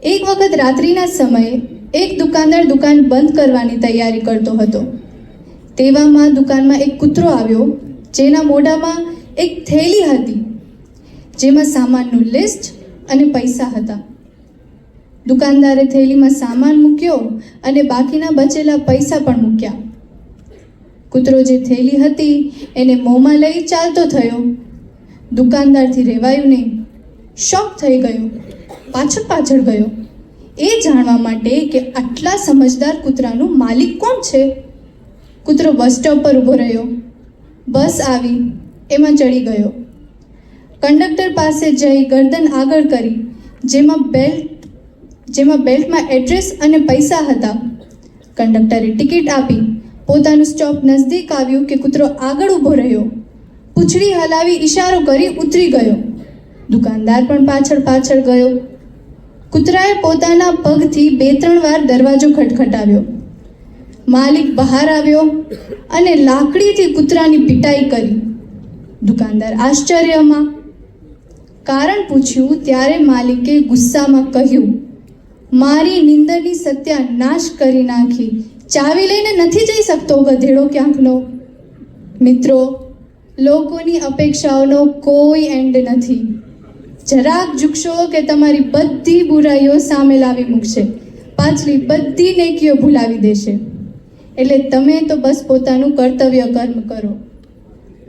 એક વખત રાત્રિના સમયે એક દુકાનદાર દુકાન બંધ કરવાની તૈયારી કરતો હતો. તેવામાં દુકાનમાં એક કૂતરો આવ્યો, જેના મોઢામાં એક થેલી હતી, જેમાં સામાનનું લિસ્ટ અને પૈસા હતા. દુકાનદારે થેલીમાં સામાન મૂક્યો અને બાકીના બચેલા પૈસા પણ મૂક્યા. કૂતરો જે થેલી હતી એને મોંમાં લઈ ચાલતો થયો. દુકાનદારથી રહેવાયું નહીં, શોક થઈ ગયો, પાછળ ગયો એ જાણવા માટે કે આટલા સમજદાર કૂતરાનું માલિક કોણ છે. કૂતરો બસ સ્ટોપ પર ઊભો રહ્યો. બસ આવી, એમાં ચડી ગયો. કંડક્ટર પાસે જઈ ગરદન આગળ કરી, જેમાં બેલ્ટમાં એડ્રેસ અને પૈસા હતા. કંડક્ટરે ટિકિટ આપી. પોતાનું સ્ટોપ નજદીક આવ્યું કે કૂતરો આગળ ઊભો રહ્યો. પૂંછડી હલાવી ઈશારો કરી ઉતરી ગયો. દુકાનદાર પણ પાછળ ગયો. કૂતરાએ પોતાના પગથી 2-3 વાર દરવાજો ખટખટાવ્યો. માલિક બહાર આવ્યો અને લાકડીથી કૂતરાની પિટાઈ કરી. દુકાનદાર આશ્ચર્યમાં. કારણ પૂછ્યું ત્યારે માલિકે ગુસ્સામાં કહ્યું, મારી નિંદરની સત્યાનાશ કરી નાખી. ચાવી લઈને નથી જઈ શકતો ગધેડો ક્યાંકનો. મિત્રો, લોકોની અપેક્ષાઓનો કોઈ એન્ડ નથી. જરાક ઝૂકશો કે તમારી બધી બુરાઈઓ સામે લાવી મૂકશે, પાછલી બધી નેકીઓ ભૂલાવી દેશે. એટલે તમે તો બસ પોતાનું કર્તવ્ય કર્મ કરો.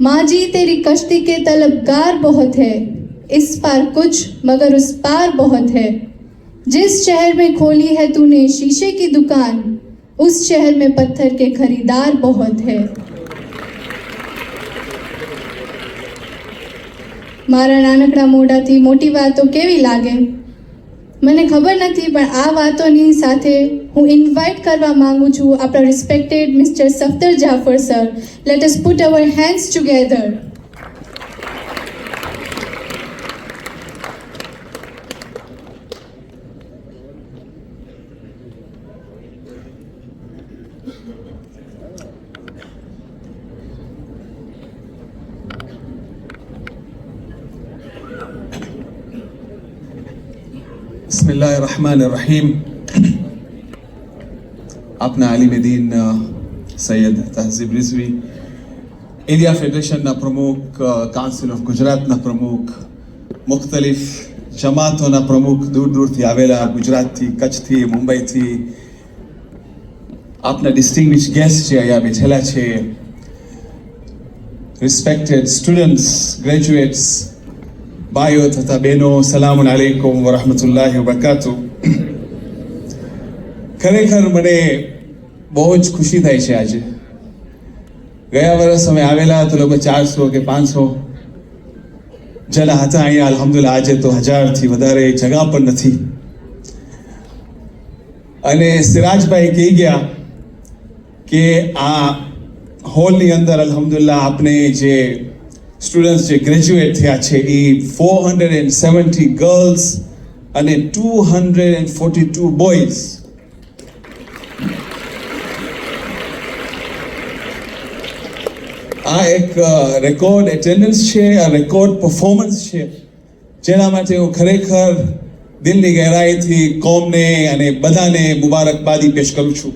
માજી તેરી કશ્તી કે તલબગાર બહોત હૈ, इस पार कुछ मगर उस पार बहुत है. जिस शहर में खोली है तूने शीशे की दुकान, उस शहर में पत्थर के खरीदार बहुत है. મારા નાનકડા મોઢાથી મોટી વાતો કેવી લાગે મને ખબર નથી, પણ આ વાતોની સાથે હું ઇન્વાઇટ કરવા માંગુ છું આપણા respected mister Safdar Jafar sir. Let us put our hands together. बिस्मिल्लाहिर्रहमानिर्रहीम. अपना आलिम-ए-दीन सैयद तहज़ीब रिज़वी, इंडिया फेडरेशनના પ્રમુખ, કાઉન્સિલ ઓફ ગુજરાતના પ્રમુખ, મુખ્તલિફ જમાતોના પ્રમુખ, દૂર દૂરથી આવેલા ગુજરાતથી, કચ્છથી, મુંબઈથી, આપના ડિસ્ટિંગ્વિશ ગેસ્ટ જે અહીંયા બેઠેલા છે, રિસ્પેક્ટેડ સ્ટુડન્ટ્સ, ગ્રેજ્યુએટ્સ, ભાઈઓ તથા બહેનો, સલામુન અલૈકુમ વરહમતુલ્લાહિ વબરકાતુ. ખરેખર મને બહુ જ ખુશી થાય છે આજે. ગયા વર્ષ અમે આવેલા તો લોકો 400 કે 500 જણા હતા. અહીંયા અલ્હમ્દુલિલ્લાહ આજે તો 1000થી વધારે જગા પણ નથી. અને સિરાજભાઈ કહી ગયા કે આ હોલની અંદર અલ્હમ્દુલિલ્લાહ આપણે જે સ્ટુડન્ટ્સ જે ગ્રેજ્યુએટ થયા છે એ 470 ગર્લ્સ અને 242 બોયઝ. આ એક રેકોર્ડ એટેન્ડન્સ છે, આ રેકોર્ડ પરફોર્મન્સ છે, જેના માટે હું ખરેખર દિલની ગહેરાઈથી કોમને અને બધાને મુબારકબાદી પેશ કરું છું.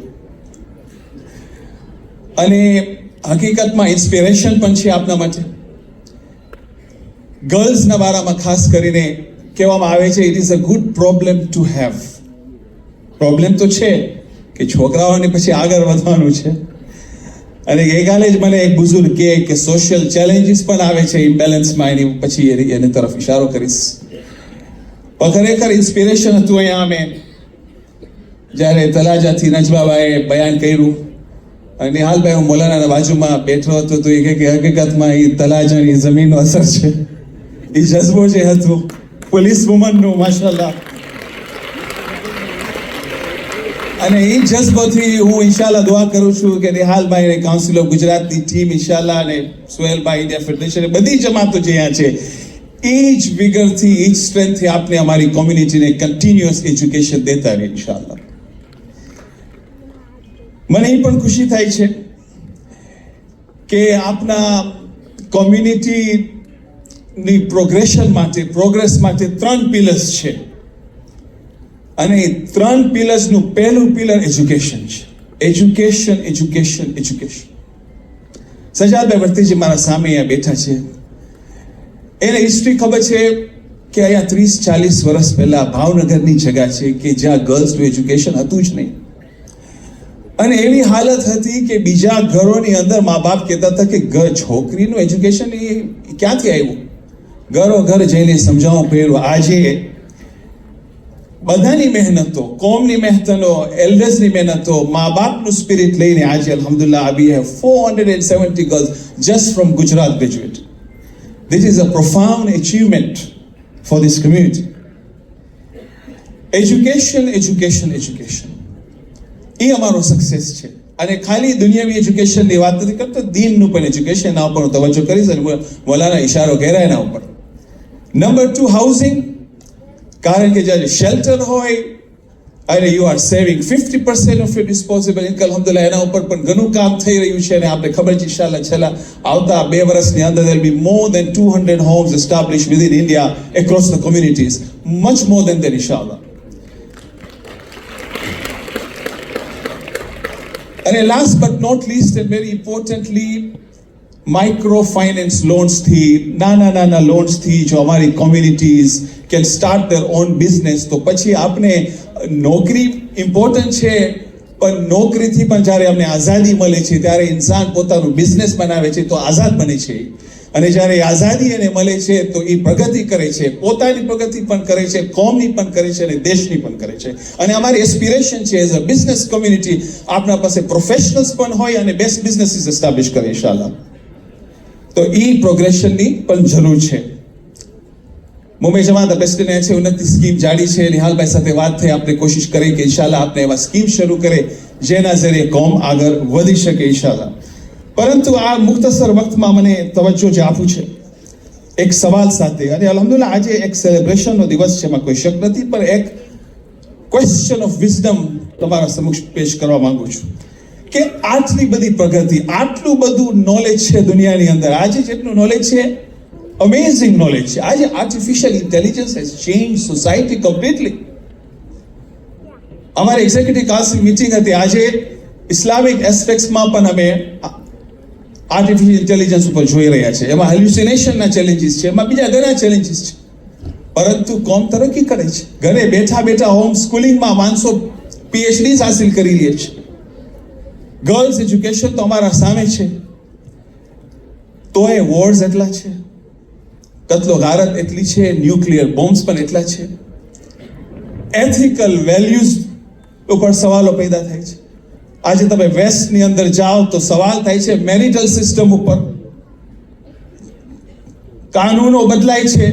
અને હકીકતમાં ઇન્સ્પિરેશન પણ છે આપના માટે. ગર્લ્સના બારામાં ખાસ કરીને કહેવામાં આવે છે, it is a good problem to have. Problem તો છે કે છોકરાઓને પછી આગળ વધવાનું છે. અને ગઈકાલે જ મને એક બુઝુર્ગ કહે કે સોશિયલ ચેલેન્જીસ પણ આવે છે ઇમ્બેલેન્સમાં, એની પછી એની તરફ ઇશારો કરીશ. પણ ખરેખર ઇન્સ્પિરેશન હતું અહીંયા અમે જ્યારે તલાજાથી નજબાબાએ બયાન કર્યું અને નિહાલભાઈ હું મોલાનાના બાજુમાં બેઠો હતો તો એ કહે કે હકીકતમાં એ તલાજાની જમીનનો અસર છે. એ જજ્બો જે હતું પોલીસ વુમનનું, માશાલ્લાહ. અને એ જજ્બોથી હું ઇન્શાલ્લાહ દુઆ કરું છું કે નિહાલભાઈ અને કાઉન્સિલ ઓફ ગુજરાતની ટીમ ઇન્શાલ્લાહ અને સોહેલભાઈ, ઇન્ડિયા ફેડરેશન, બધી જમાતો જે અહીંયા છે એ જ વિગરથી, એ જ સ્ટ્રેન્થથી આપને અમારી કોમ્યુનિટીને કન્ટિન્યુઅસ એજ્યુકેશન દેતા રહે ઇન્શાલ્લાહ. મને એ પણ ખુશી થાય છે કે આપના કોમ્યુનિટીની પ્રોગ્રેસ માટે 3 પિલર્સ છે. અને એ 3 પિલર્સનું પહેલું પિલર એજ્યુકેશન છે. Education, education, education. સજાદભાઈ વર્તીજી મારા સામે અહીંયા બેઠા છે. એને હિસ્ટ્રી ખબર છે કે અહીંયા 30-40 વર્ષ પહેલા ભાવનગરની જગ્યા છે કે જ્યાં ગર્લ્સનું એજ્યુકેશન હતું જ નહીં. અને એવી હાલત હતી કે બીજા ઘરોની અંદર મા બાપ કહેતા હતા કે છોકરીનું એજ્યુકેશન એ ક્યાંથી આવ્યું, ઘરો ઘર જઈને સમજાવવું પડ્યું. આજે બધાની મહેનતો, કોમની મહેનતો, એલ્ડર્સની મહેનતો, મા બાપનું સ્પિરિટ લઈને આજે અલ્હમ્દુલિલ્લાહ we have 470 girls just from Gujarat graduate. This is a profound achievement for this community. Education, education, education. એ અમારો સક્સેસ છે. અને ખાલી દુનિયાવી એજ્યુકેશનની વાત નથી કરતો, દીનનું પણ એજ્યુકેશન, એના ઉપર હું તવજ્જો કરીશ અને મોલાના ઇશારો કર્યા એના ઉપર. Number 2, housing. કારણ કે જ્યારે શેલ્ટર હોય અને you are saving 50% of your disposable income, અલ્હમ્દુલિલ્લાહ એના ઉપર પણ ઘણું કામ થઈ રહ્યું છે. અને આપણે ખબર છે ઇન્શાઅલ્લાહ છેલ્લા આવતા 2 વર્ષની અંદર there will be more than 200 homes established within India across the communities, much more than that inshallah. અને last but not least and very importantly, micro finance લોન્સથી, નાના લોન્સથી જો અમારી communities can start their own business, તો પછી આપણે નોકરી ઇમ્પોર્ટન્ટ છે, પણ નોકરીથી પણ જ્યારે અમને આઝાદી મળે છે ત્યારે ઇન્સાન પોતાનું બિઝનેસ બનાવે છે તો આઝાદ બને છે. અને જ્યારે આઝાદી એને મળે છે તો એ પ્રગતિ કરે છે, પોતાની પ્રગતિ પણ કરે છે, કોમની પણ કરે છે અને દેશની પણ કરે છે. અને અમારી એસ્પિરેશન છે એઝ અ બિઝનેસ કોમ્યુનિટી આપણા પાસે પ્રોફેશનલ્સ પણ હોય અને બેસ્ટ બિઝનેસીસ એસ્ટાબ્લિશ કરે ઇન્શાઅલ્લાહ. તો એ પ્રોગ્રેશનની પણ જરૂર છે. મુંબઈ જમાત પ્રેસિડેન્ટ છે, ઉન્નતિ સ્કીમ જાડી છે. નિહાલભાઈ સાથે વાત થઈ, આપણે કોશિશ કરી કે ઇન્શાઅલ્લાહ આપણે એવા સ્કીમ શરૂ કરે જેના ઝરીએ કોમ આગળ વધી શકે ઇન્શાઅલ્લાહ. પરંતુ આ મુખ્તસર વખતમાં મને તવજ્જો જે આપવું છે એક સવાલ સાથે, અને અલ્હમ્દુલિલ્લાહ આજે એક સેલિબ્રેશનનો દિવસ છે, એમાં કોઈ શક નથી, પણ એક ક્વેશ્ચન ઓફ વિઝડમ તમારા સમક્ષ પેશ કરવા માંગુ છું કે આટલી બધી પ્રગતિ, આટલું બધું નોલેજ છે દુનિયાની અંદર, આજે જેટલું નોલેજ છે, અમેઝિંગ નોલેજ છે. આજે artificial intelligence has change society completely. અમારી એક્ઝિક્યુટિવ કાઉન્સિલ મીટિંગ હતી, આજે ઇસ્લામિક એસ્પેક્ટ્સમાં પણ અમે આર્ટિફિશિયલ ઇન્ટેલિજન્સ ઉપર જોઈ રહ્યા છે. એમાં હેલ્યુસિનેશનના ચેલેન્જીસ છે, એમાં બીજા ઘણા ચેલેન્જીસ છે, પરંતુ કોમ તરક્કી કરે છે. ઘરે બેઠા બેઠા હોમ સ્કૂલિંગમાં માણસો PhDs હાસિલ કરી લે છે. ગર્લ્સ એજ્યુકેશન તો અમારા સામે છે, તોય વોર્સ એટલા છે, કતલો ગારત એટલી છે, ન્યુક્લિયર બોમ્બ્સ પણ એટલા છે. એથિકલ વેલ્યુઝ ઉપર સવાલો પેદા થાય છે. આજે તમે વેસ્ટની અંદર જાઓ તો સવાલ થાય છે મેરિટલ સિસ્ટમ ઉપર, કાનૂનો બદલાય છે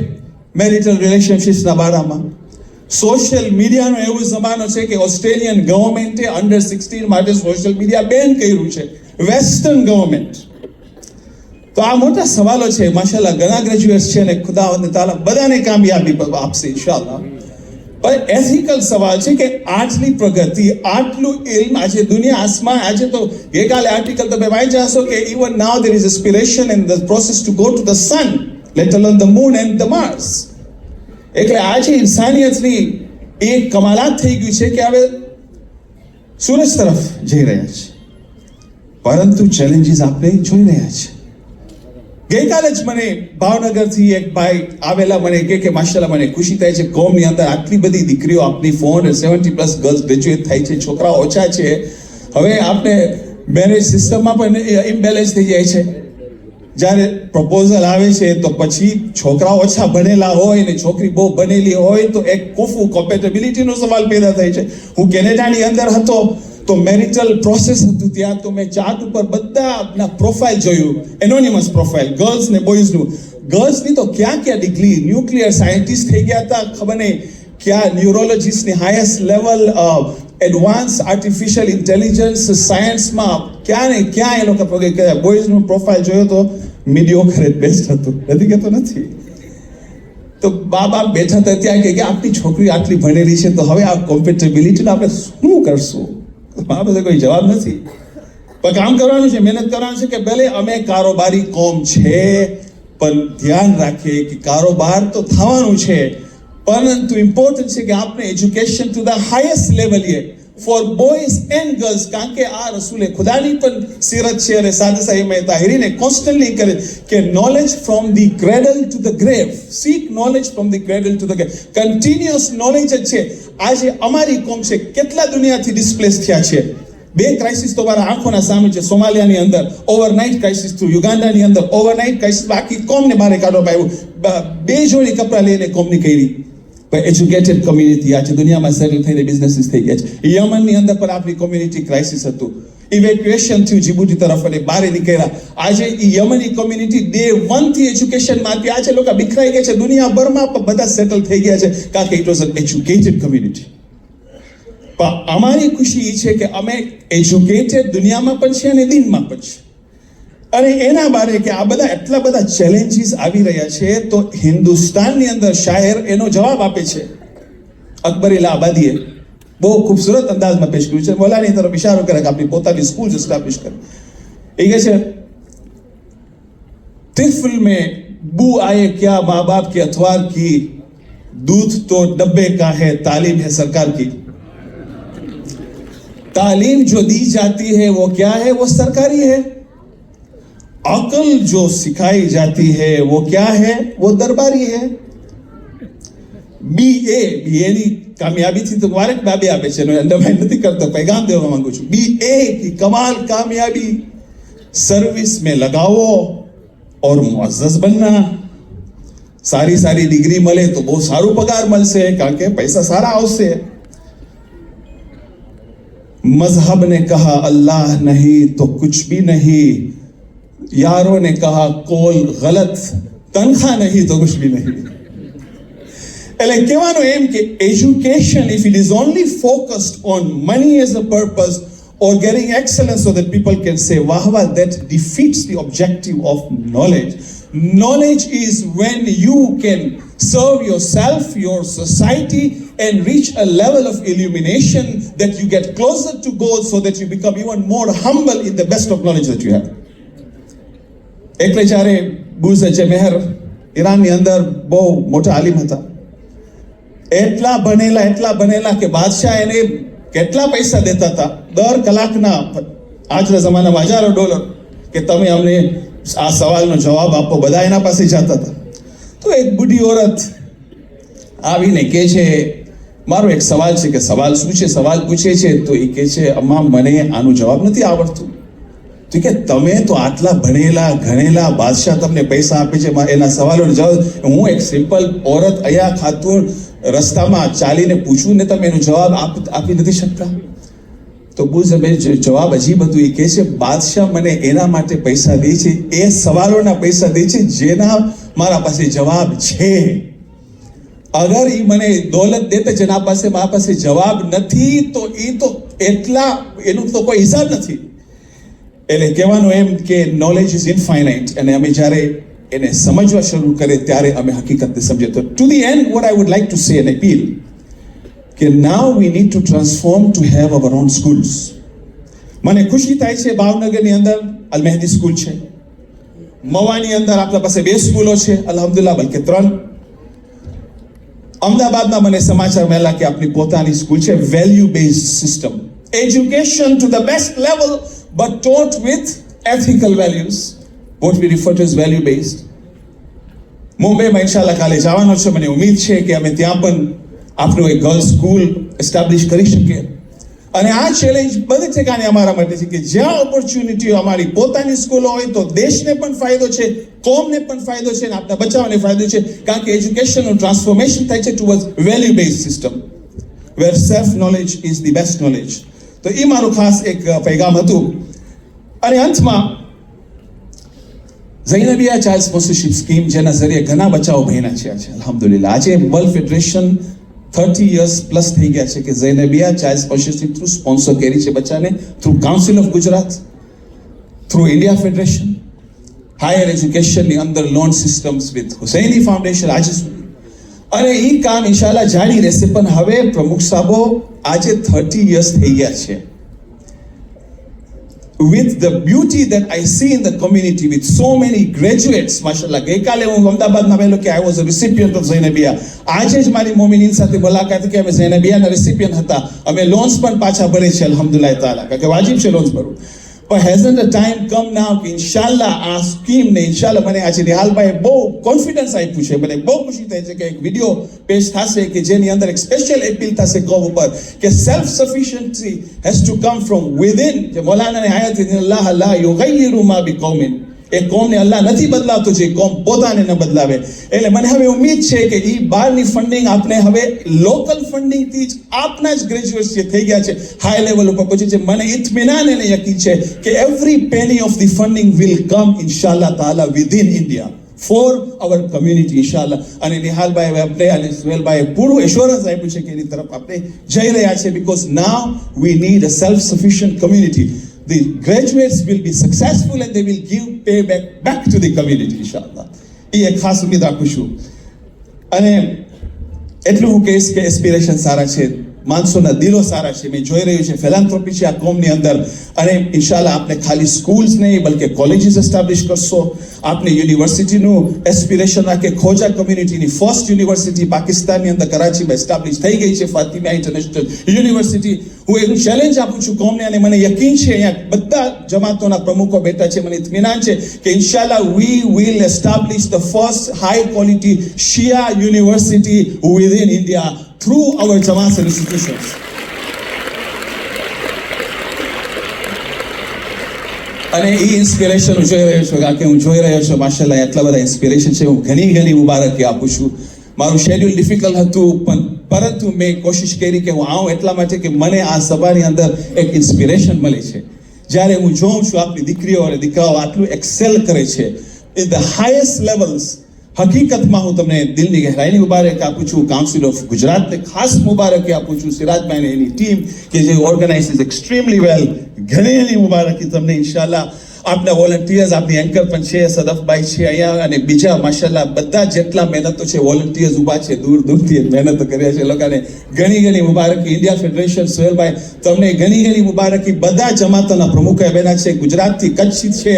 મેરિટલ રિલેશનશિપ્સના બારામાં. સોશિયલ મીડિયાનો એવો જમાનો છે કે ઓસ્ટ્રેલિયન ગવર્મેન્ટે અંડર 16 માટે સોશિયલ મીડિયા બેન કર્યું છે, વેસ્ટર્ન ગવર્મેન્ટ. તો આ મોટા સવાલો છે. માશાલ્લાહ ઘણા ગ્રેજ્યુએટ્સ છે અને ખુદાવંદ તાલા બધાને કામયાબી આપશે ઇન્શાઅલ્લાહ. પણ એથિકલ સવાલ છે કે આટલી પ્રગતિ, આટલું ઇલ્મ, આજે દુનિયા આસમાન, આજે તો ગઈકાલે આર્ટિકલ તમે વાંચી જશો કે even now there is aspiration in the process to go to the sun, let alone the moon and the Mars. એટલે આજે ઇન્સાનિયતની એક કમાલાત થઈ ગઈ છે કે હવે સૂરજ તરફ જઈ રહ્યા છે, પરંતુ ચેલેન્જીસ આપણે જોઈ રહ્યા છે. ગઈકાલે જ મને ભાવનગરથી એક ભાઈ આવેલા, મને કે માશાલ્લાહ મને ખુશી થાય છે, કોમની અંદર આટલી બધી દીકરીઓ, આપની 470+ ગર્લ્સ ગ્રેજ્યુએટ થાય છે, છોકરાઓ ઓછા છે. હવે આપણે મેરેજ સિસ્ટમમાં પણ ઇમ્બેલેન્સ થઈ જાય છે. જ્યારે પ્રપોઝલ આવે છે તો પછી છોકરાઓ ઓછા ભણેલા હોય ને છોકરી બહુ ભણેલી હોય તો એક કુફુ કોમ્પેટેબિલિટીનો સવાલ પેદા થાય છે. હું કેનેડાની અંદર હતો તો મેરિટલ પ્રોસેસ હતું, ત્યાં તો મેં ચાર્ટ ઉપર બધાના પ્રોફાઇલ જોયું, એનોનિમસ પ્રોફાઇલ, ગર્લ્સ ને બોયઝનું. ગર્લ્સની તો ક્યાં ડિગ્રી, ન્યુક્લિયર સાયન્ટિસ્ટ થઈ ગયા હતા, ખબર નહીં ક્યાં ન્યુરોલોજીસ્ટની highest level, advance artificial intelligence સાયન્સમાં ક્યાં ને ક્યાં એ લોકો પગે ગયા. બોયઝનું પ્રોફાઇલ જોયો તો મીડિયોકર એટ બેસ્ટ હતું, નથી કહેતો નથી. તો બાપ બેઠા હતા ત્યાં કે આપણી છોકરી આટલી ભણેલી છે તો હવે આ કોમ્પેટેબિલિટીને આપણે શું કરશું? આ બધા કોઈ જવાબ નથી. પણ કામ કરવાનું છે, મહેનત કરવાનું છે કે ભલે અમે કારોબારી કોમ છે, પણ ધ્યાન રાખીએ કે કારોબાર તો થવાનું છે, પરંતુ ઇમ્પોર્ટન્ટ છે કે આપણે એજ્યુકેશન ટુ ધ હાઈએસ્ટ લેવલીએ ફોર બોયઝ એન્ડ ગર્લ્સ, કારણ કે આ રસૂલે ખુદાની પણ સીરત છે અને સાથે સાથે મેં તાહિરીને કોન્સ્ટન્ટલી કરે કે knowledge from the cradle to the grave, seek knowledge from the cradle to the grave, continuous knowledge જ છે. આજે અમારી કોમ છે કેટલા દુનિયાથી ડિસ્પ્લેસ થયા છે. 2 ક્રાઇસિસ તો મારા આંખોના સામે છે. સોમાલિયાની અંદર ઓવરનાઇટ ક્રાઇસિસ થયું, યુગાન્ડાની અંદર ઓવરનાઇટ ક્રાઇસિસ, બાકી કોમને બહાર કાઢવામાં આવ્યું. 2 જોડી કપડા લઈને કોમની કરી. પણ એજ્યુકેટેડ કોમ્યુનિટી આજે દુનિયામાં સેટલ થઈને બિઝનેસીસ થઈ ગયા છે. યમનની અંદર પણ આપણી કોમ્યુનિટી ક્રાઇસિસ હતું, ઇવેક્યુએશન થયું જીબુટી તરફ અને બહાર નીકળ્યા. આજે યમની કોમ્યુનિટી ડે 1 થી એજ્યુકેશનમાં હતી. આજે લોકો બિખરાઈ ગયા છે દુનિયાભરમાં, પણ બધા સેટલ થઈ ગયા છે કારણ કે it was an educated community. પણ અમારી ખુશી એ છે કે અમે એજ્યુકેટેડ દુનિયામાં પણ છે અને દિનમાં પણ છે. અને એના બારે કે આ બધા એટલા બધા ચેલેન્જીસ આવી રહ્યા છે, તો હિન્દુસ્તાનની અંદર શાયર એનો જવાબ આપે છે. અકબર ઇલાહાબાદીએ બહુ ખૂબસૂરત અંદાજમાં પેશ કર્યું છે. મૌલાની તરફ ઇશારો કરે કે આપણી પોતાની સ્કૂલ એસ્ટાબ્લિશ કરે. એ કહે છે, तिफल में बू आए क्या माँ बाप के अथवार की, दूध तो डब्बे का है तालीम है सरकार की. तालीम जो दी जाती है वो क्या है, वो सरकारी है. अकल जो सिखाई जाती है वो क्या है, वो दरबारी है. BA ની કામયાબીથી તો મુબારક બાબી આપે છે, અંડરમાઇન નથી કરતો, पैगाम દેવા માંગુ છું. BA की कमाल कामयाबी, सर्विस में लगाओ और मुअज़्ज़ज़ बनना. सारी सारी डिग्री મળે તો બહુ સારું પગાર મળશે કારણ કે પૈસા સારા આવશે. मजहब ने कहा अल्लाह नहीं तो कुछ भी नहीं, यारों ने कहा कोल गलत, तनख्वाह नहीं तो कुछ भी नहीं. એટલે કહેવાનું એમ કે education, if it is only focused on money as a purpose or getting excellence so that people can say wahwa, that defeats the objective of knowledge. Knowledge is when you can serve yourself, your society, and reach a level of illumination that you get closer to God so that you become even more humble in the best of knowledge that you have. એટલે જ્યારે બુઝ મેહર ઈરાનની અંદર બહુ મોટા આલિમ હતા, એટલા બનેલા કે બાદશાહ એને કેટલા પૈસા દેતા હતા, દર કલાકના, આજના જમાનામાં $1000 કે તમે અમને આ સવાલનો જવાબ આપો, બધા એના પાસે જતા હતા. તો એક બુઢી ઓરત આવીને કહે છે, મારો એક સવાલ છે. કે સવાલ શું છે? સવાલ પૂછે છે તો એ કહે છે, અમ્મા મને આનો જવાબ નથી આવડતું. તો કે તમે તો આટલા ભણેલા ગણેલા, બાદશાહ તમને પૈસા આપે છે, એના સવાલોનો જવાબ હું એક સિમ્પલ ઓરત અહીંયા ખાતું રસ્તામાં ચાલીને પૂછું ને તમે એનો જવાબ આપી નથી શકતા? તો બુઝ જવાબ અજીબ હતું. એ કહે છે, બાદશાહ મને એના માટે પૈસા દે છે, એ સવાલોના પૈસા દે છે જેના મારા પાસે જવાબ છે. અગર એ મને દોલત દેતે જેના પાસે મારા પાસે જવાબ નથી તો એ તો એટલા, એનું તો કોઈ હિસાબ નથી. એટલે કહેવાનું એમ કે નોલેજ ઇઝ ઇનફાઇનાઇટ, અને અમે જ્યારે એને સમજવા શરૂ કરે ત્યારે અમે હકીકતને સમજીએ. તો to the end what I would like to say an appeal કે now we need to transform to have our own schools. મને ખુશી થાય છે ભાવનગરની અંદર અલ મહેદી સ્કૂલ છે, મવાની અંદર આપણા પાસે 2 સ્કૂલો છે અલ્હમ્દુલિલ્લાહ, બલકે 3. અમદાવાદમાં મને સમાચાર મળ્યા કે આપણી પોતાની સ્કૂલ છે, value based system, education to the best level but taught with ethical values, what we refer to as value based. મુંબઈમાં ઇન્શાલ્લાહ કાલે જવાનો છે, મને ઉમ્મીદ છે કે અમે ત્યાં પણ આપણું એક ગર્લ્સ સ્કૂલ એસ્ટાબ્લિશ કરી શકીએ. અને આ ચેલેન્જ બધી ઠેકાણે અમારા માટે છે કે જ્યાં ઓપોર્ચ્યુનિટીઓ અમારી પોતાની સ્કૂલો હોય તો દેશને પણ ફાયદો છે, કોમને પણ ફાયદો છે, અને આપણા બચ્ચાઓને ફાયદો છે, કારણ કે એજ્યુકેશનનું ટ્રાન્સફોર્મેશન થાય છે towards value based system where self knowledge is the best knowledge. તો એ મારું ખાસ એક પૈગામ હતું. અને અંતમાં ઝૈનબિયા ચાઇલ્ડ સ્પોન્સરશિપ સ્કીમ, જેના જરીએ ઘણા બચ્ચાઓ ભણ્યા છે આજે અલ્હમ્દુલિલ્લાહ. આજે વર્લ્ડ ફેડરેશન 30 years પ્લસ થઈ ગયા છે કે Zainabia child sponsorship through sponsor કરી છે બચ્ચાને, through council of Gujarat, through India federation, higher એજ્યુકેશનની અંદર loan systems with Husaini foundation આજે સુધી. અને એ કામ ઇન્શાલ્લાહ જારી રહેશે. પણ હવે પ્રમુખ સાહેબો આજે 30 years થઈ ગયા છે. with the beauty that I see in the community, with so many graduates, mashallah. ગઈકાલે હું અમદાવાદમાં આવેલો કે I was a recipient of Zainabia. આજે જ મારી મોમિનીન સાથે મુલાકાત કે અમે ઝૈનબિયાના recipient હતા. અમે લોન્સ પણ પાછા ભરે છે અલ્હમ્દુલિલ્લાહ તાલા, કારણ કે વાજિબ છે લોન્સ ભરવું. But hasn't the time come now કે ઇન્શાલ્લાહ આ સ્કીમ ને ઇન્શાલ્લાહ મને આજે નિહાલભાઈ બહુ કોન્ફિડન્સ આપ્યું છે, મને બહુ ખુશી થાય છે કે એક વિડીયો પેશ થશે કે જેની અંદર એક સ્પેશિયલ અપીલ થશે કોમ ઉપર કે self sufficiency has to come from within. જે મૌલાનાની આયત અલ્લાહ લા યુગય્યિરુ મા બિકૌમિન, એ કોમને અલ્લાહ નથી બદલાવતો જે કોમ પોતાને ન બદલાવે. એટલે મને હવે ઉમ્મીદ છે કે એ બહારની ફંડિંગ આપણે હવે લોકલ ફંડિંગથી જ આપના જ ગ્રેજ્યુએટ્સ જે થઈ ગયા છે હાઈ લેવલ ઉપર પહોંચી છે, મને ઇત્મીનાન એને યકીન છે કે every penny of the funding will come ઇન્શાલ્લાહ તાલા within India for our community ઇન્શાલ્લાહ. અને નિહાલભાઈ આપણે અને સુહેલભાઈએ પૂરું એશ્યોરન્સ આપ્યું છે કે એની તરફ આપણે જઈ રહ્યા છે, because now we need a self sufficient community. The graduates will be successful and they will give payback back to the community inshallah. એ એક ખાસ ઉમ્મીદ રાખું છું. અને એટલું હું કહીશ કે એસ્પિરેશન સારા છે, માણસોના દિલો સારા છે, મેં જોઈ રહ્યું છે ફિલાન્થ્રોપી છે આ કોમની અંદર. અને ઇન્શાલ્લાહ આપને ખાલી સ્કૂલ્સ નહીં બલકે કોલેજીસ એસ્ટાબ્લિશ કરશો. આપને યુનિવર્સિટીનું એસ્પિરેશન રાખે. ખોજા કમ્યુનિટીની ફર્સ્ટ યુનિવર્સિટી પાકિસ્તાનની અંદર કરાચીમાં એસ્ટાબ્લિશ થઈ ગઈ છે, ફાતિમા ઇન્ટરનેશનલ યુનિવર્સિટી. હું એનું ચેલેન્જ આપું છું કોમને, અને મને યકીન છે અહીંયા બધા જમાતોના પ્રમુખો બેઠા છે, મને ઇત્મીનાન છે કે ઇન્શાલ્લાહ we will establish the first high quality Shia university within India through our jamaat institutions. અને એ ઇન્સ્પિરેશન હું જોઈ રહ્યો છું, કારણ કે હું જોઈ રહ્યો છું માશાલ્લાહ એટલા બધા ઇન્સ્પિરેશન છે. હું ઘણી મુબારકી આપું છું. મારું શેડ્યુલ ડિફિકલ્ટ હતું પરંતુ મેં કોશિશ કરી કે હું આવું એટલા માટે કે મને આ સભાની અંદર એક ઇન્સ્પિરેશન મળે છે. જ્યારે હું જોઉં છું આપણી દીકરીઓ અને દીકરાઓ આટલું એક્સેલ કરે છે ઇન ધ હાઈએસ્ટ લેવલ્સ, હકીકતમાં હું તમને દિલની ગહેરાઈની મુબારક આપું છું. કાઉન્સિલ ઓફ ગુજરાતને ખાસ મુબારકી આપું છું, સિરાજભાઈને એની ટીમ કે જે ઓર્ગેનાઇઝ ઇઝ એક્સ્ટ્રીમલી વેલ. ઘણી મુબારકી તમને ઇન્શાલ્લાહ. આપના વોલન્ટિયર્સ, આપની એન્કર પણ છે સદફભાઈ છે અહીંયા, અને બીજા માશાલ્લાહ બધા જેટલા મહેનતો છે વોલન્ટિયર્સ ઊભા છે, દૂરથી મહેનતો કર્યા છે લોકોને. ઘણી મુબારકી. ઇન્ડિયા ફેડરેશન સુહેલભાઈ તમને ઘણી મુબારકી. બધા જમાતોના પ્રમુખો બેના છે, ગુજરાતથી કચ્છથી છે,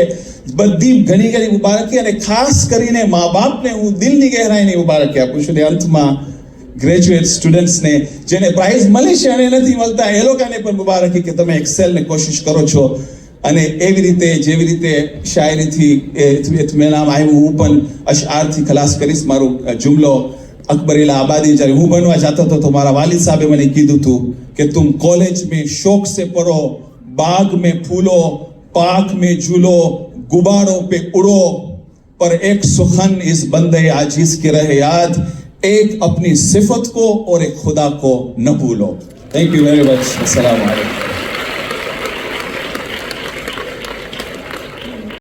બધી ઘણી મુબારકી. અને ખાસ કરીને મા બાપને હું દિલની ગહેરાઈની મુબારકી આપું છું. અને અંતમાં ગ્રેજ્યુએટ સ્ટુડન્ટ્સને જેને પ્રાઇઝ મળી છે અને નથી મળતા એ લોકોને પણ મુબારકી કે તમે એક્સેલને કોશિશ કરો છો. અને એવી રીતે જેવી રીતે શાયરીથી ઇત્મીનાન આવ્યું, હું પણ અશઆરથી ખલાસ કરીશ મારો જુમલો. અકબરીલા આબાદી જ્યારે હું બનવા જતો હતો તો મારા વાલિદ સાહેબે મને કીધું હતું કે તુમ કોલેજ में शौक से पढ़ो, बाग में फूलो, पार्क में झूलो, गुब्बारों पे उड़ो, पर एक सुखन इस बंदे आजीज की रहे याद, एक अपनी सिफत को और एक खुदा को न भूलो. Thank you very much. अस्सलाम वालेकुम.